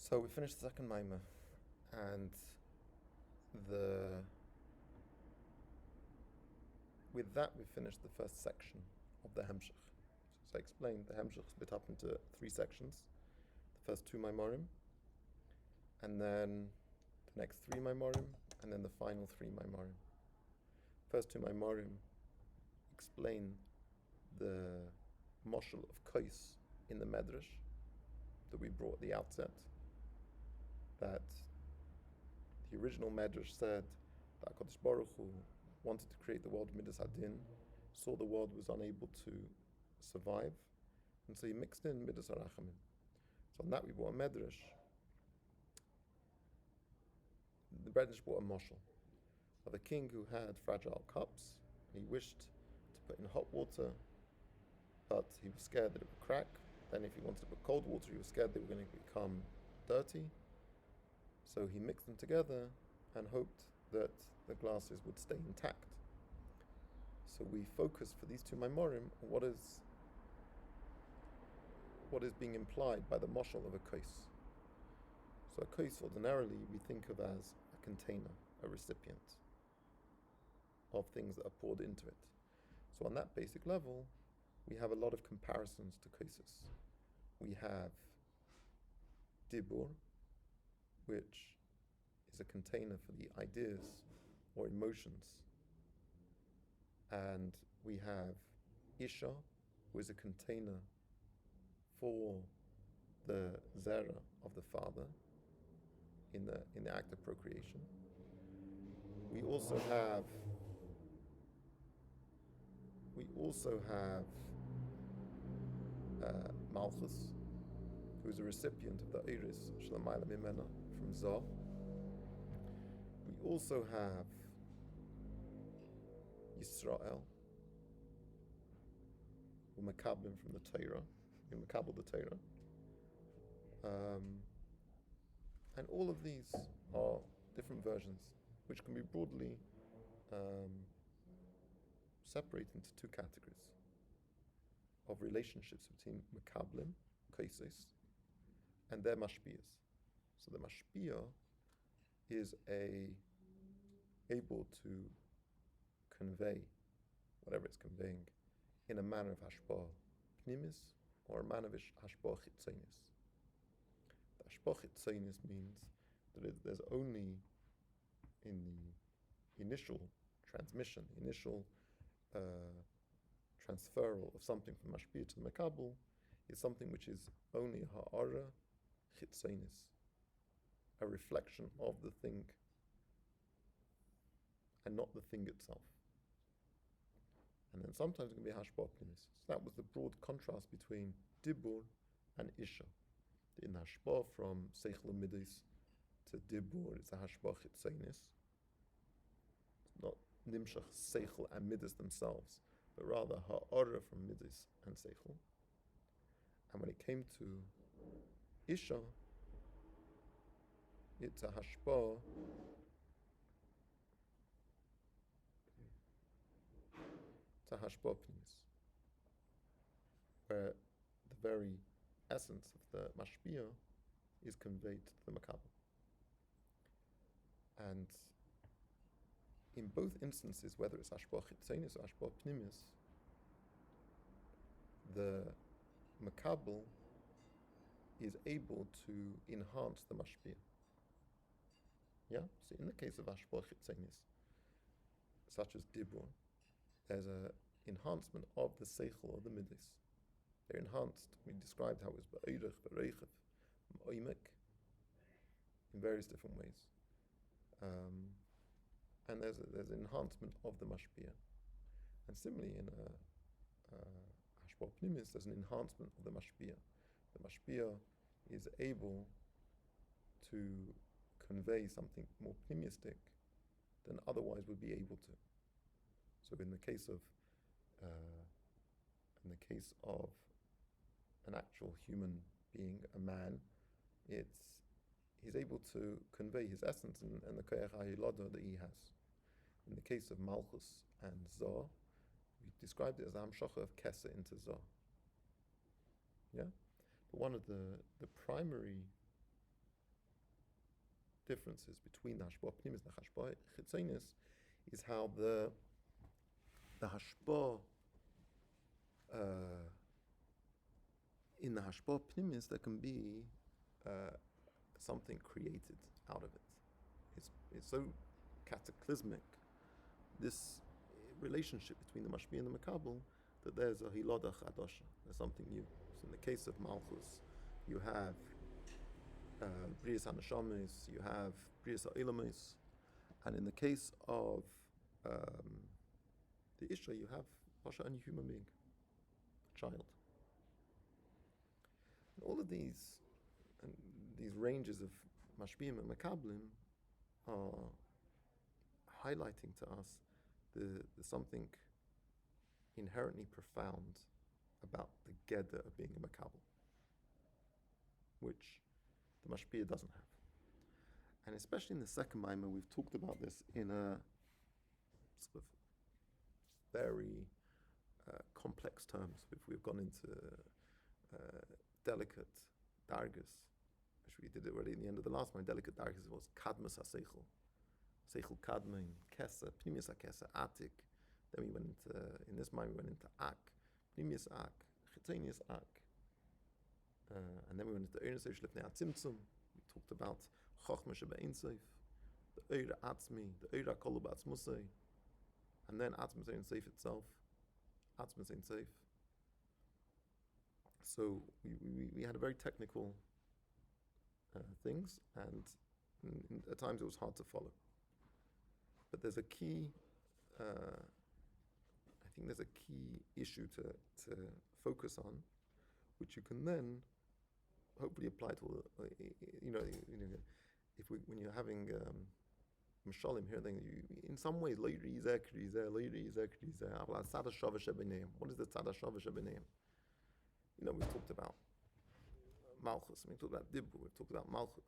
So we finished the second Maimah, and the with that we finished the first section of the hemshekh. So as I explained, the hemshekh is split up into three sections: the first two Maimorim, and then the next three Maimorim, and then the final three Maimorim. First two Maimorim explain the moshel of kais in the medrash that we brought at the outset, that the original medrash said that HaKadosh Baruch Hu wanted to create the world of Midas Hadin, saw the world was unable to survive, and so he mixed in Midas HaRachamim. So on that we brought a medrash. The medrash brought a moshel of a king who had fragile cups, and he wished to put in hot water, but he was scared that it would crack. Then if he wanted to put cold water, he was scared they were going to become dirty. So he mixed them together and hoped that the glasses would stay intact. So we focus for these two Maimorim on what is being implied by the moshel of a kais. So a kais ordinarily we think of as a container, a recipient of things that are poured into it. So on that basic level, we have a lot of comparisons to kaises. We have dibur, which is a container for the ideas or emotions. And we have Isha, who is a container for the zera of the father in the act of procreation. We also have Malchus, who is a recipient of the Iris Shalamayla Mimena from Zah. We also have Yisrael, who Makablim from the Torah, who Makabel the Torah. And all of these are different versions, which can be broadly separated into two categories of relationships between Makablim, Kaisis, and their mashpiyas. So the mashpiyah is able to convey whatever it's conveying in a manner of hashpah pnimis or a manner of hashpah chitzonis. The hashpah chitzonis means that there's only in the initial transmission, initial transferal of something from mashpiyah to the makabel, is something which is only ha'ara chitzonis, a reflection of the thing and not the thing itself. And then sometimes it can be hashpah pnimis. So that was the broad contrast between dibur and isha. In hashpah from seichel midis to dibur, it's a hashpah chitzonis. It's not nimshach seichel and midis themselves, but rather ha'ara from midis and seichel. And when it came to isha, it's a hashpah pnimis, where the very essence of the mashpiyah is conveyed to the makabel. And in both instances, whether it's hashpah chitzonis or hashpah pnimis, the makabel is able to enhance the mashpiyah. Yeah? So in the case of hashpah chitzonis, such as dibur, there's an enhancement of the seichel of the midis. They're enhanced. We described how it was ba'irich, ba'reichef, ma'imek, in various different ways. And there's an enhancement of the mashpiyah. And similarly, in a hashpah pnimis, there's an enhancement of the mashpiyah. The mashpiyah is able to convey something more pnimistic than otherwise would be able to. So in the case of an actual human being, a man, he's able to convey his essence and the koyach ha'ilada that he has. In the case of Malchus and Zah, we described it as the hemshekh of Kesser into Zah. Yeah? But one of the primary differences between the hashpah pnimis and the hashpah chitzonis is how the hashpah in the hashpah pnimis there can be something created out of it. It's so cataclysmic, this relationship between the mashpia and the makabel, that there's a hiloda chadasha, there's something new. So in the case of Malchus, you have Brias HaNeshamis, you have Brias HaElamis, and in the case of the Isha, you have Pasha, a new human being, a child. And all of these ranges of mashpiyim and makablim are highlighting to us the something inherently profound about the geder of being a makabel, which the mashpiyah doesn't have. And especially in the second mimer, we've talked about this in a sort of very complex terms. We've gone into delicate dargas, which we did already in the end of the last mimer. Delicate dargas was kadmas ha-seichel, seichel kadmein, kesa, pnimius ha-kesa, atik. Then we went into, in this mimer, we went into ak, pnimius ak, chitonius ak. And then we went into Eirus Lifnei HaTzimtzum. We talked about Chochma Sheba Ein Sof, the Eira Atzmi, the Eira Kolu B'Atzmusei, and then Atzmus Ein Sof itself, Atzmus Ein Sof. So we had a very technical things, and at times it was hard to follow. But there's a key, I think there's a key issue to focus on, which you can then hopefully apply to, if when you're having Mishalim here, then you, in some ways, what is the tzad hashava shebeneim? We've talked about Malchus, we've talked about Dibur, we've talked about Malchus,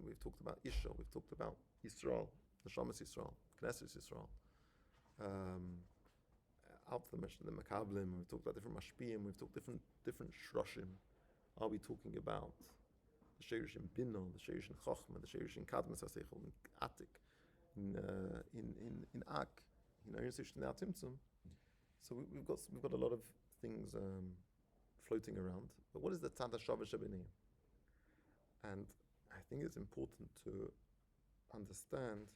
we've talked about Isha, we've talked about Yisrael, the Shamas Yisrael, Knesset Yisrael, out the Makablim, we've talked about different Mashpiyim, we've talked different Shroshim. Are we talking about the Sheirish in Binno, the Sheirish in Chochma, the Sheirish in Kadmas HaSeichel, in Atik, in Ak, in Eirus Lifnei HaTzimtzum? So we've got a lot of things floating around. But what is the Tzad HaShavah Shebeneim? And I think it's important to understand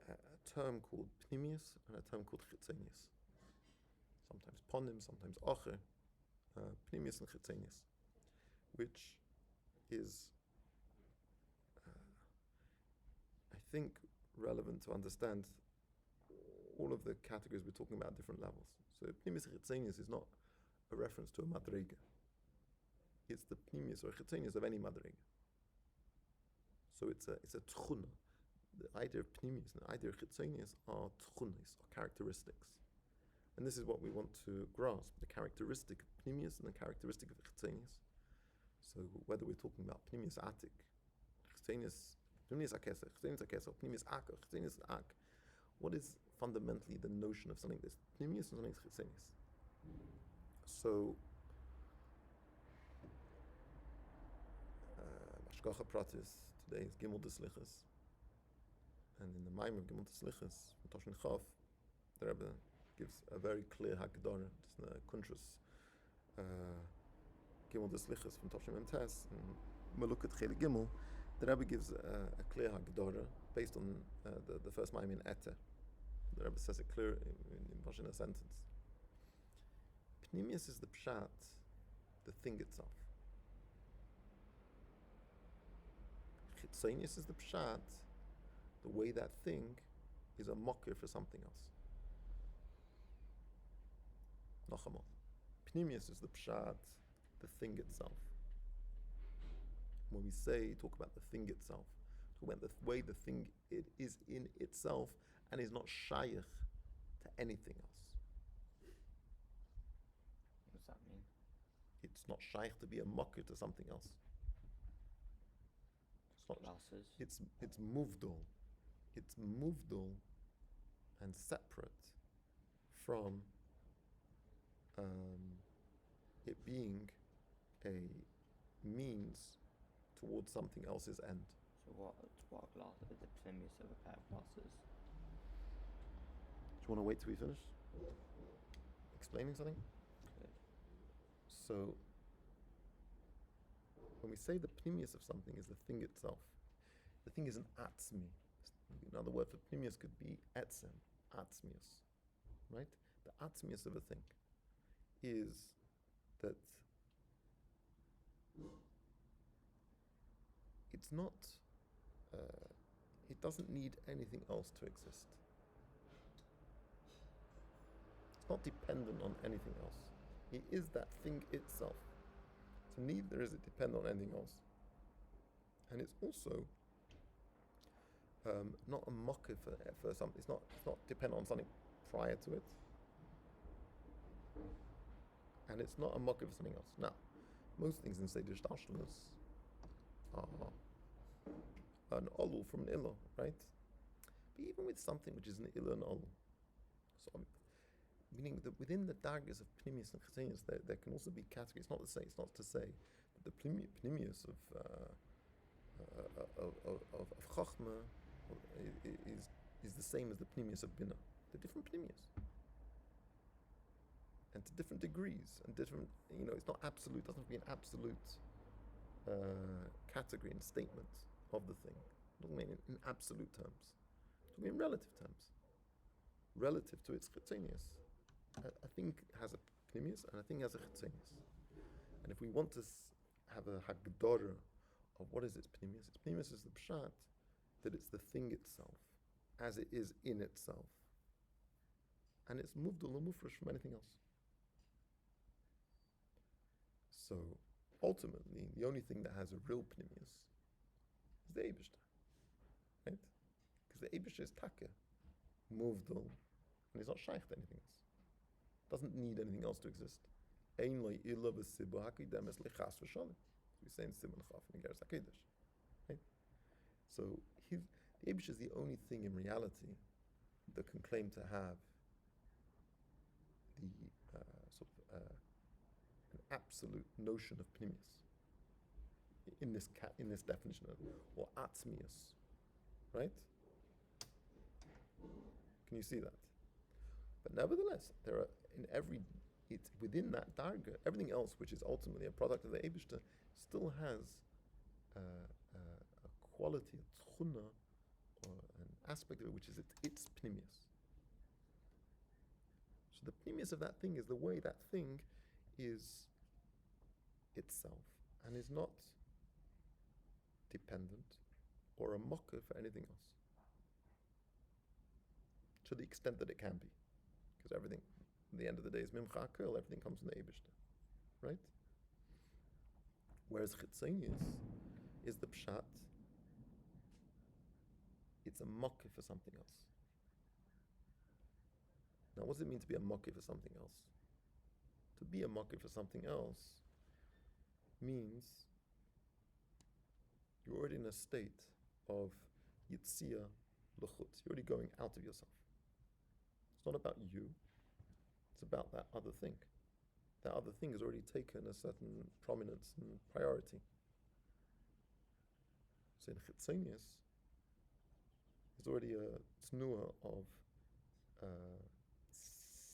a term called Pnimius and a term called Chitzonius. Sometimes Ponim, sometimes Ocher. Pnimius and Chitzonius, which is, I think, relevant to understand all of the categories we're talking about at different levels. So Pnimius and Chitzonius is not a reference to a madrega. It's the Pnimius or Chitzonius of any madrega. So it's a tchuna. The idea of Pnimius and the idea of Chitzonius are tchunas, or characteristics. And this is what we want to grasp, the characteristic of Pnimius and the characteristic of Chitzonius. So whether we're talking about Pnimius Atik, Chitzonius Akesa, Chitzonius Akesa, Pnimius Ak, or Chitzonius Ak, what is fundamentally the notion of something that's Pnimius and something that's Chitzonius? So, Ashgacha Pratis today is Gimel Deslichas. And in the Maim of Gimel Deslichas, from Toshin Chav, the Rebbe gives a very clear Hagdara, just in the Kuntras, Gimel Deslichas from Toshin Memtes, and Melukat Cheli Gimel, the Rebbe gives a clear Hagdara based on the first Maim in Ete. The Rebbe says it clear in a sentence. Pnimius is the pshat, the thing itself. Chitzonius is the pshat, the way that thing is a mocker for something else. Nachamon. Pnimius is the pshat, the thing itself. When we talk about the thing itself, talk about the way the thing it is in itself and is not shaykh to anything else. What does that mean? It's not shaykh to be a mocker to something else. It's not. It's movdul. It's movdul and separate from it being a means towards something else's end. So what glass is the pneumius of a pair of glasses? Do you want to wait till we finish explaining something? Good. So, when we say the pneumius of something is the thing itself, the thing is an atzmi. Another word for pneumius could be etzem, atzmius, right? The atzmius of a thing is that it's not, it doesn't need anything else to exist. It's not dependent on anything else. It is that thing itself. So neither is it dependent on anything else. And it's also not a mocker for something. It's not dependent on something prior to it. And it's not a mocker for something else. Now, most things in Seder Shtalshlus are an olul from an illah, right? But even with something which is an illah and olul, so meaning that within the dargas of pneumius and chetenius, there can also be categories. It's not to say that the pneumius of chachma is the same as the pneumius of bina. They're different pneumius, and to different degrees and different. It's not absolute. It doesn't have to be an absolute category and statement of the thing. It doesn't mean in absolute terms. It means in relative terms. Relative to its chetenius. A thing has a pneumius and a thing has a chetenius. And if we want to have a hagdara of what is its pneumius is the pshat that it's the thing itself, as it is in itself. And it's muvdal or mufresh from anything else. So ultimately, the only thing that has a real pneumius is the Eibishter, right? Because the Eibishter is taka, muvdal, and it's not shaykh to anything else. Doesn't need anything else to exist. Ein lo illa v'sibu hakidemes lechas v'shalim. We say in Simon Chaf in Geras HaKodesh, right? So the Eibush is the only thing in reality that can claim to have the an absolute notion of pneumius in this definition or atzmius, right? Can you see that? But nevertheless, there are it's within that darga, everything else which is ultimately a product of the Eibishter still has a quality, a tchuna, or an aspect of it which is its pneumius. So the pneumius of that thing is the way that thing is itself and is not dependent or a mocker for anything else, to the extent that it can be. Because everything, at the end of the day, is mimcha akil, everything comes from the Eibishter, right? Whereas chitzonius is the pshat, it's a mocker for something else. Now, what does it mean to be a mocker for something else? To be a mocker for something else means you're already in a state of yitzia l'chutz. You're already going out of yourself. It's not about you. It's about that other thing. That other thing has already taken a certain prominence and priority. So in chitzonius, there's already a tnua of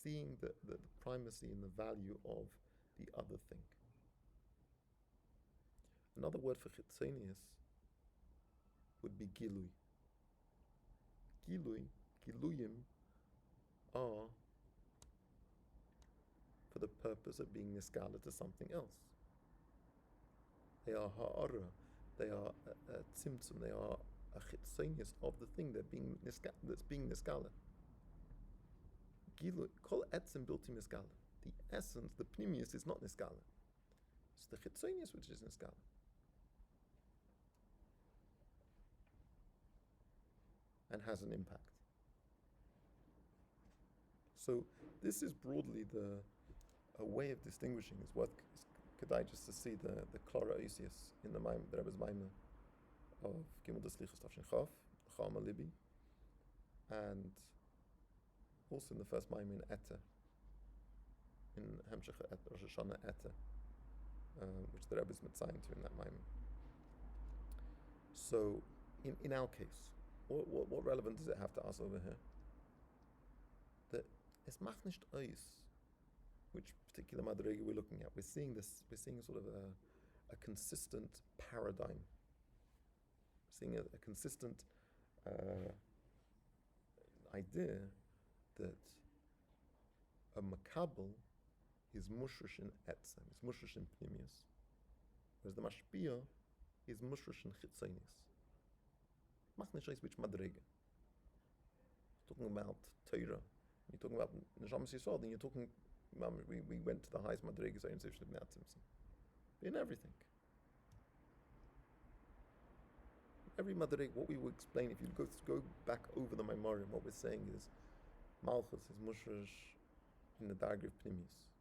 seeing the primacy and the value of the other thing. Another word for chitzonius would be gilui. Giluyim are for the purpose of being niskala to something else. They are ha'ara, they are a tzimtzum, they are a chitzonius of the thing that's being niskala. Gilu, kol etzim bilti niskala. The essence, the pneumius is not niskala. It's the chitzonius which is niskala. And has an impact. So this is broadly a way of distinguishing. Is what could I just to see the Clara Oisius in the Rebbe's Maimah of Gimel Deslichus Tafshin Chaf, Chama Libi, and also in the first Maimah in Etta, in hemshekh Rosh Hashanah Etta, which the Rebbe is mitzayin to in that Maimah. So in our case, what relevance does it have to us over here? That it's machnisht ois, which particular madrega we're looking at. We're seeing sort of a consistent paradigm. Seeing a consistent idea that a makabel is mushrish in etzem, it's mushrish in pnimius, whereas the mashpia is mushrish in chitzonius. Machnish ois which madrega. Talking about Torah, you're talking about Neshamas Yisrael, then you're talking. We went to the highest madrigas in everything. Every madrig, what we will explain, if you go back over the Miyomayim, what we're saying is Malchus is mushrish in the darg of Pnimius,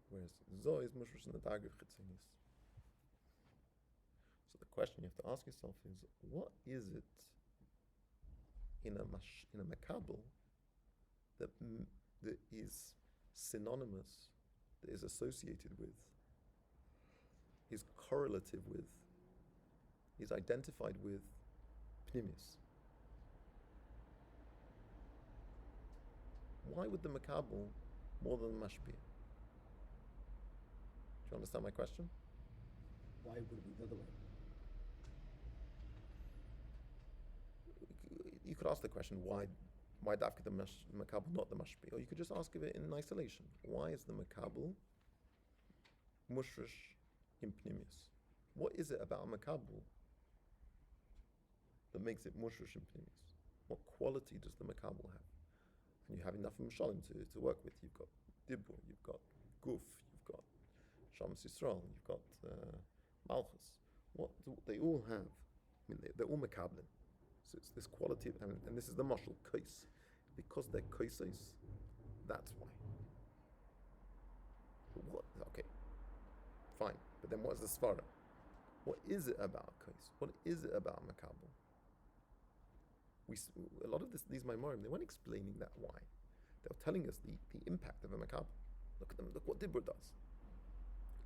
whereas Zoh is mushrish in the darg of Chitzonius. So the question you have to ask yourself is, what is it in a makabel that is synonymous, that is associated with, is correlative with, is identified with Pnimius? Why would the makabel more than the mashpia? Do you understand my question? Why would it be the other way? You could ask the question, why dafka the makabel, not the mashpia? Or you could just ask of it in isolation. Why is the makabel mushrish in pnimius? What is it about a makabel that makes it mushrish in pnimius? What quality does the makabel have? And you have enough mishalim to work with. You've got dibur, you've got guf, you've got shamas Yisrael, you've got malchus. What do they all have? I mean, they're all makablim. So it's this quality, and this is the mashal kais. Because they're kaisais, that's why. But what? Okay, fine. But then what's the svara? What is it about kais? What is it about makabel? A lot of these Miyomayim, they weren't explaining that why. They were telling us the impact of a makabel. Look at them. Look what dibur does.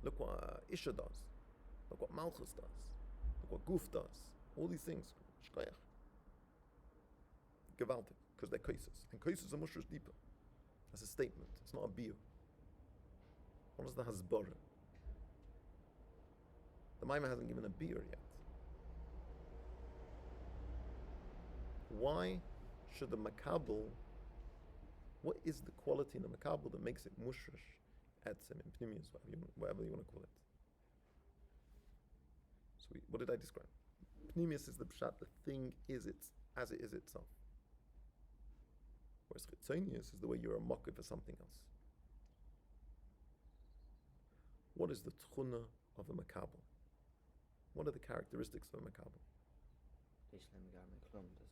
Look what isha does. Look what malchus does. Look what guf does. All these things. Shkoyach. Gewaltig, because they're kaises. And kaises are mushrish deeper. That's a statement. It's not a biur. What is the hasbara? The Maimah hasn't given a biur yet. Why should the makabel, what is the quality in the makabel that makes it mushrish, etzem, and pnimius, whatever you want to call it? So what did I describe? Pnimius is the pshat, the thing is it as it is itself. Whereas chitzonius is the way you're a mocker for something else. What is the tchuna of a makabel? What are the characteristics of a makabel? Doesn't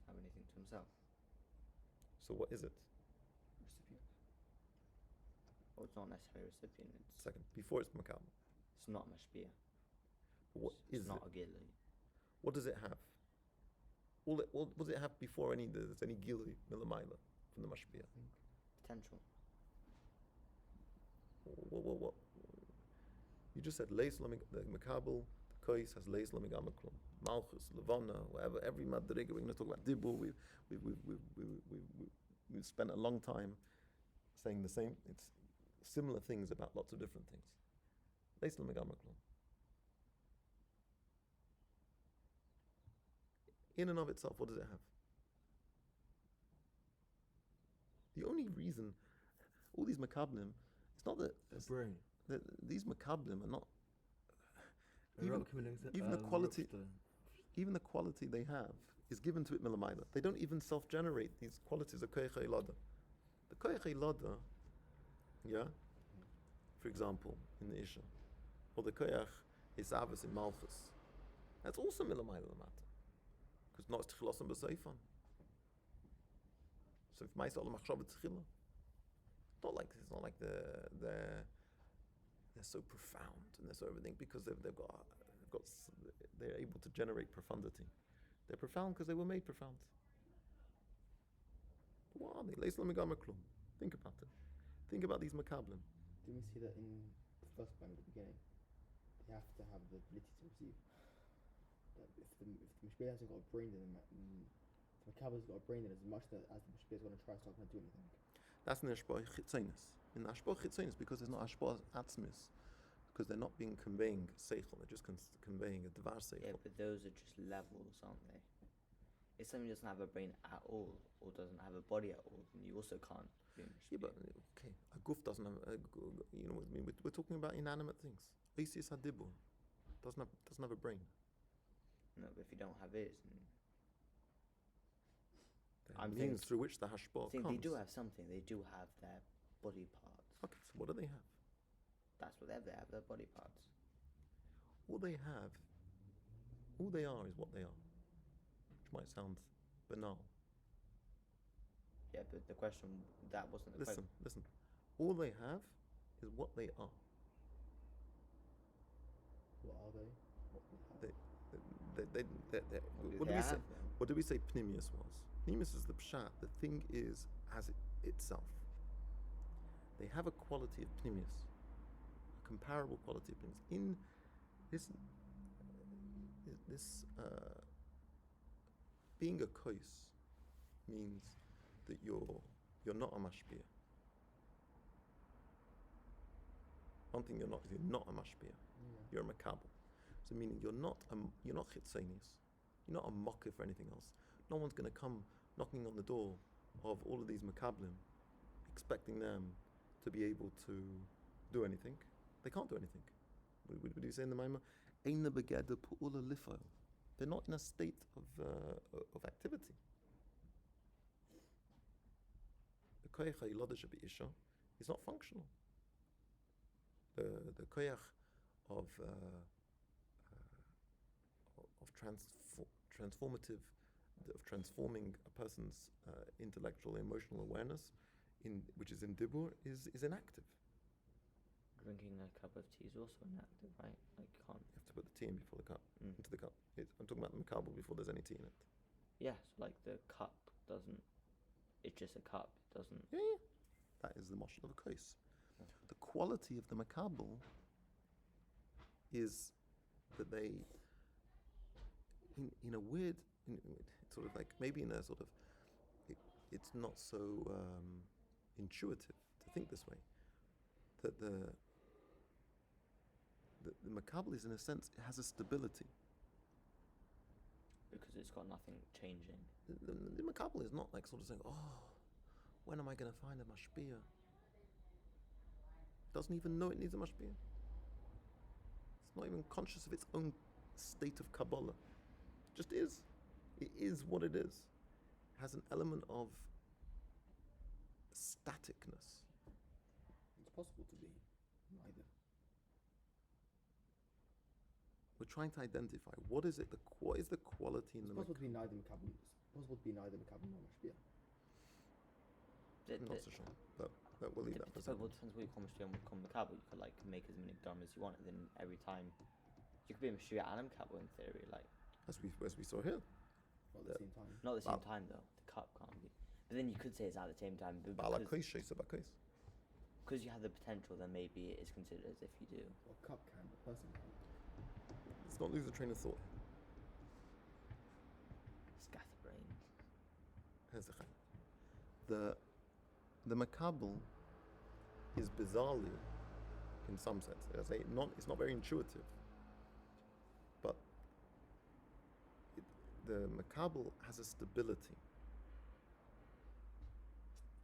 have anything to himself. So what is it? Recipient. Well, it's not necessarily a recipient. It's Second, before it's makabel. It's not mashpia. What It's is not it? a gili. What does it have? What does it have before there's any gili milamayla from the mashpia? Potential. What? You just said leis the makabel, the kois has leis lamigamaklum. Malchus, Levana, whatever, every madriga, we're going to talk about dibur. We've spent a long time saying the same, it's similar things about lots of different things. Leis lamigamaklum. In and of itself, what does it have? The only reason, all these makablim, it's not that brain. These makablim are not even the quality. Even the quality they have is given to it milamayla. They don't even self-generate these qualities of koyach ilada. The koyach ilada, yeah, for example, in the isha, or the koyach isavus in malchus, that's also milamayla lamata, because not tchilosim b'seifan. So if ma'aseh olam machshava tchila, it's not like they're so profound and they're so everything because they're able to generate profundity. They're profound because they were made profound. What are they? Leis lamigamaklum. Think about it. Think about these makablim. Didn't we see that in the first point at the beginning? They have to have the ability to receive. that if the mashpia hasn't got a brain, then the makabel's got a brain, then as much as the mashpia is going to try, it's not going to do anything. That's in the Ashbah Chitzonis. In the Ashbah Chitzonis, because there's not Ashbah Atzmis, because they're not being conveying Seichel, they're just conveying a Dvar Seichel. Yeah, but those are just levels, aren't they? If somebody doesn't have a brain at all, or doesn't have a body at all, then you also can't be Yeah, but okay, a guf doesn't have, you know what I mean? We're talking about inanimate things. Isis Hadibur doesn't have a brain. No, but if you don't have it, then The I'm means think- through which the hashbah I think comes. they do have something. They do have their body parts. Okay, so what do they have? That's what they have. They have their body parts. All they are is what they are, which might sound banal. Yeah, but the question, that wasn't the Listen, question. listen. All they have is what they are. What are they? What do they have? What did we say? have then? What did we say Pnimius was? Pnimius is the pshat. The thing is as itself. They have a quality of Pnimius, a comparable quality of Pnimius. In this being a kois means that you're not a mashpia. One thing you're not a mashpia. Yeah. You're a makabel. So meaning you're not chitzonius. You're not a mocker for anything else. No one's going to come knocking on the door of all of these makablim, expecting them to be able to do anything. They can't do anything. What do you say in the Maimah? Ein begeder pu'ula lifo. They're not in a state of activity. The koyach ha'ilodish b'isha is not functional. The koyach of transforming a person's intellectual and emotional awareness, which is in dibur, is inactive. Drinking a cup of tea is also inactive, right? Like you can't. You have to put the tea in before the cup, Mm. into the cup. I'm talking about the makabel before there's any tea in it. Yeah, so like the cup doesn't. It's just a cup. It doesn't. Yeah. That is the moshel of a kos. The quality of the makabel is that they, in a weird, sort of like maybe in a sort of, it's not so intuitive to think this way. That the makabel is in a sense, it has a stability. Because it's got nothing changing. The makabel is not like sort of saying, oh, when am I going to find a mashpia? Doesn't even know it needs a mashpia. It's not even conscious of its own state of Kabbalah. It just is. It is what it is. It has an element of staticness. It's possible to be neither. We're trying to identify what is it. What is the quality in It's the possible to be neither makabel. It's possible to be neither makabel nor mashpia. I'm not so sure, but we'll leave that for a second. Depends what you call Mashpia and what you call Makabel. You could like make as many dharmas as you want, and then every time you could be a Mashpia and a Makabel in theory. Like As we saw here. Not at the same time. not at the same Well- time though. The cup can't be. But then you could say it's at the same time. But Bala because, kois, sheisa bakos. because you have the potential, then maybe it is considered as if you do. Well, cup can, but person can't. Let's not lose the train of thought. Scatterbrains. Here's the chayim. The makabel is bizarrely, in some sense, I say it's not very intuitive, but the makabel has a stability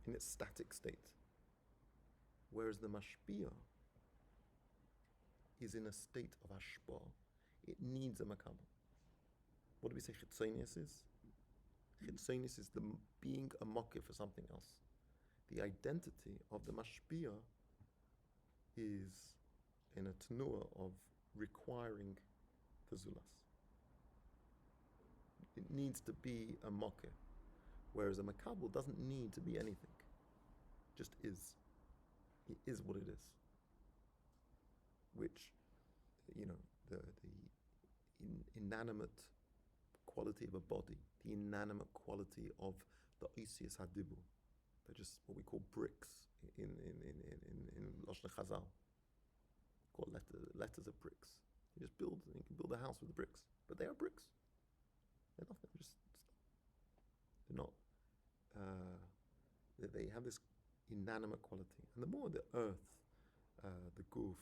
in its static state, whereas the mashpia is in a state of ashba. It needs a makabel. What do we say chitzonius is? Chitzonius is the being a mocker for something else. The identity of the mashpia is in a tenua of requiring the zulas. It needs to be a mocker, whereas a makabel doesn't need to be anything. Just is. It is what it is. Which, the inanimate quality of a body, the inanimate quality of the oisius hadibu. They're just what we call bricks in Lashon Chazal. Called letters of bricks. You can build a house with the bricks, but they are bricks. They're nothing. They're not. They have this inanimate quality, and the more the earth, the guf,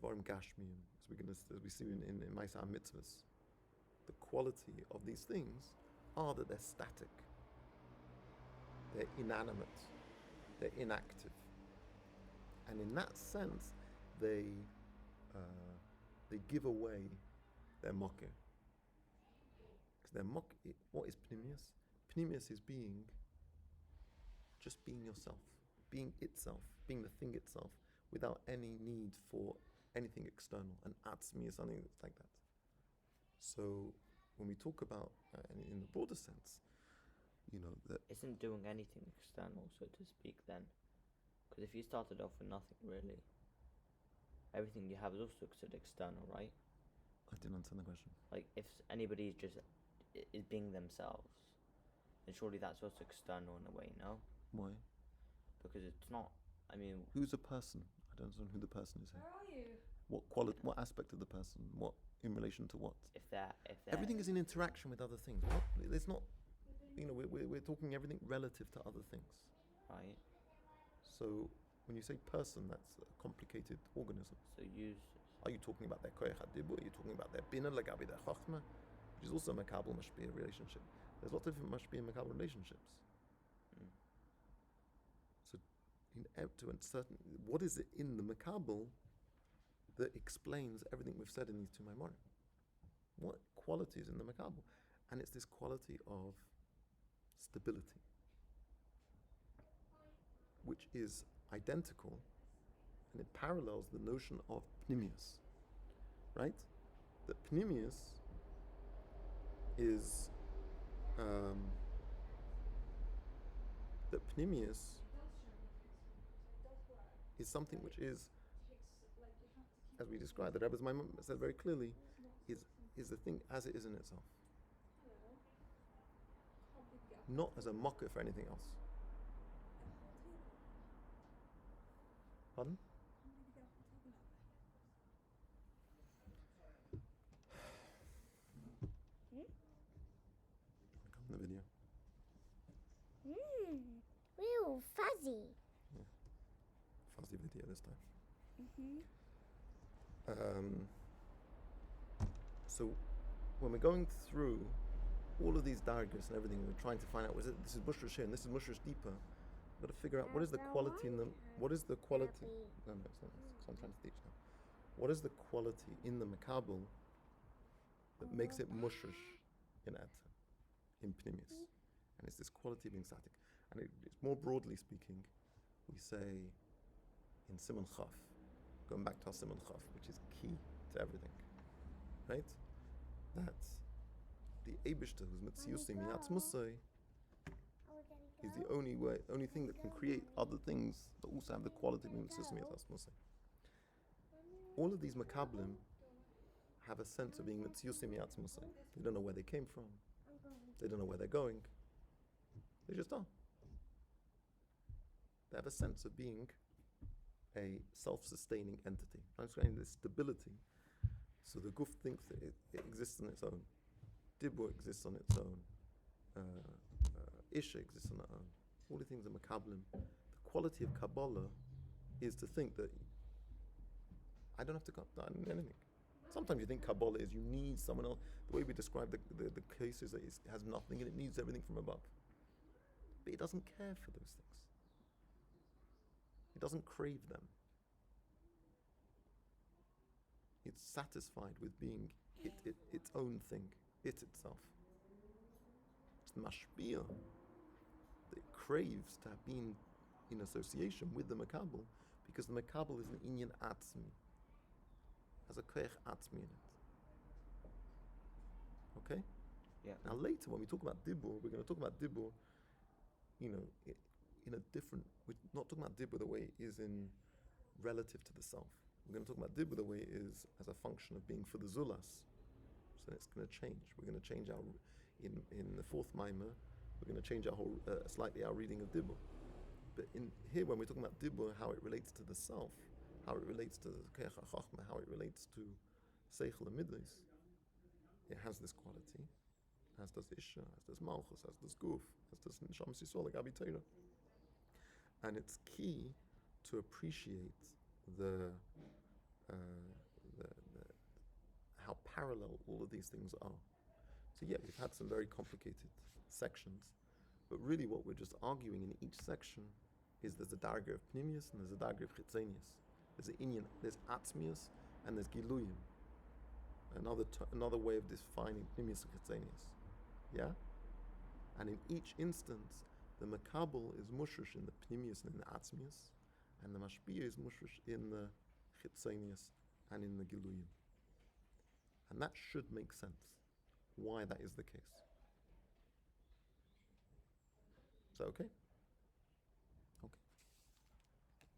dvarim gashmiyim, as we see in Ma'aseh mitzvahs, the quality of these things are that they're static, they're inanimate, they're inactive, and in that sense, they give away their mocker. Because their mocker, what is pnimius? Pnimius is just being yourself, being itself, being the thing itself, without any need for anything external. And atzmi is something that's like that. So when we talk about, in the broader sense, that isn't doing anything external, so to speak, then. Because if you started off with nothing, really, everything you have is also considered external, right? I didn't understand the question. Like, if anybody is being themselves, then surely that's also external in a way, no? Why? Because it's not, Who's a person? I don't know who the person is here. Where are you? What aspect of the person? What, in relation to what? if they're Everything is in interaction with other things. It's not, we're talking everything relative to other things. right? So when you say person, that's a complicated organism. So Are you talking about their koyach hadibur? Are you talking about their bina lagabi, their chachma, which is also a makabel mashpia relationship? There's lots of different mashpia and makabel relationships. So to a certain, what is it in the makabel that explains everything we've said in these two maimarim? What quality is in the makabel? And it's this quality of stability, which is identical, and it parallels the notion of pnimius, right? That pnimius is something which is, as we described, the Rebbe's Maimon said very clearly, is the thing as it is in itself, not as a mocker for anything else. Pardon? Come in the video. Real fuzzy. Fuzzy video this time. So when we're going through all of these diagrams and everything, we're trying to find out, this is Mushrosh here and this is Mushrosh deeper. We've got to figure out what is the quality in them. What is the quality? No, it's not. So I'm trying to teach now. What is the quality in the makabel that makes it mushrosh in Ata, in Pnimius? And it's this quality of being static. And it's more broadly speaking, we say in Simon Chaf, going back to our Simon Chaf, which is key to everything, right? That the Eibishter, who's Mitziyusim Yatzmusay, is the only thing that can create other things that also have the quality of Mitziyusim Yatzmusay. All of these makablim have a sense of being Mitziyusim Yatzmusay. They don't know where they came from. They don't know where they're going. They just are. They have a sense of being a self-sustaining entity. I'm explaining this stability. So the guf thinks that it exists on its own. Dibur exists on its own. Isha exists on its own. All the things are makablim. The quality of Kabbalah is to think that I don't have to do anything. Sometimes you think Kabbalah is you need someone else. The way we describe the case is that it has nothing and it needs everything from above. But it doesn't care for those things. It doesn't crave them. It's satisfied with being its own thing, itself. It's the mashpia that craves to have been in association with the makabel, because the makabel is an inyan atzmi, has a koyach atzmi in it. Okay? Yeah. Now later, when we talk about dibur, we're going to talk about dibur, in a different. We're not talking about dibur the way it is in relative to the self. We're going to talk about dibur the way it is as a function of being for the zulas. So it's going to change. We're going to change our in the fourth mimer. We're going to change our whole slightly our reading of dibur. But in here, when we're talking about dibur, how it relates to the self, how it relates to the koyach chachma, how it relates to Seichel Midas, it has this quality, as does Isha, as does Malchus, as does Guf, as does Neshama Yisrael, like Abi Torah. And it's key to appreciate the how parallel all of these things are. So yeah, we've had some very complicated sections, but really what we're just arguing in each section is there's a darga of Pnimius and there's a darga of Chitzenius. There's an Inyan, there's Atzmius and there's Giluyim. Another way of defining Pnimius and Chitzenius. Yeah? And in each instance, the Makabel is mushrish in the Pnimius and in the Atzmius, and the Mashpia is mushrish in the Chitzenius and in the Giluyim. And that should make sense, why that is the case. Is that okay?